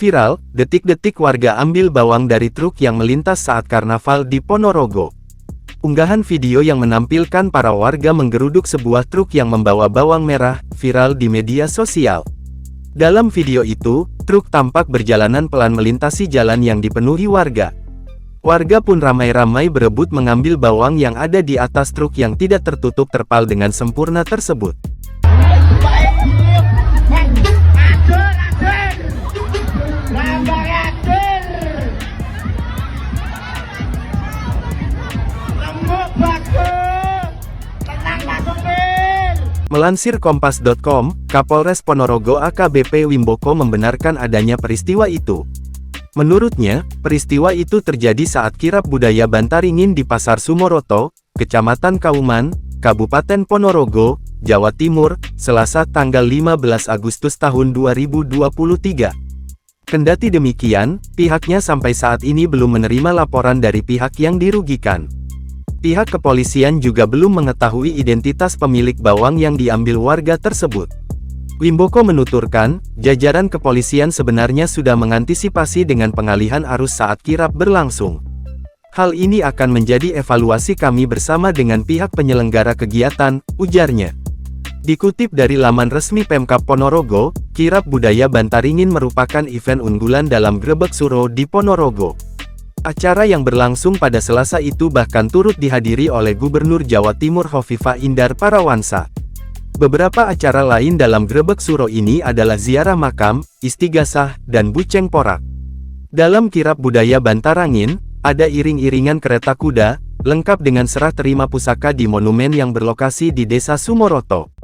Viral, detik-detik warga ambil bawang dari truk yang melintas saat karnaval di Ponorogo. Unggahan video yang menampilkan para warga menggeruduk sebuah truk yang membawa bawang merah, viral di media sosial. Dalam video itu, truk tampak berjalanan pelan melintasi jalan yang dipenuhi warga. Warga pun ramai-ramai berebut mengambil bawang yang ada di atas truk yang tidak tertutup terpal dengan sempurna tersebut. Melansir Kompas.com, Kapolres Ponorogo AKBP Wimboko membenarkan adanya peristiwa itu. Menurutnya, peristiwa itu terjadi saat kirap budaya Bantaringin di Pasar Sumoroto, Kecamatan Kauman, Kabupaten Ponorogo, Jawa Timur, Selasa tanggal 15 Agustus tahun 2023. Kendati demikian, pihaknya sampai saat ini belum menerima laporan dari pihak yang dirugikan. Pihak kepolisian juga belum mengetahui identitas pemilik bawang yang diambil warga tersebut. Wimboko menuturkan, jajaran kepolisian sebenarnya sudah mengantisipasi dengan pengalihan arus saat kirap berlangsung. Hal ini akan menjadi evaluasi kami bersama dengan pihak penyelenggara kegiatan, ujarnya. Dikutip dari laman resmi Pemkab Ponorogo, kirap budaya Bantaringin merupakan event unggulan dalam Grebek Suro di Ponorogo. Acara yang berlangsung pada Selasa itu bahkan turut dihadiri oleh Gubernur Jawa Timur Hovifah Indar Parawansa. Beberapa acara lain dalam Grebek Suro ini adalah ziarah makam, istighosah, dan buceng porak. Dalam kirap budaya Bantaringin, ada iring-iringan kereta kuda, lengkap dengan serah terima pusaka di monumen yang berlokasi di Desa Sumoroto.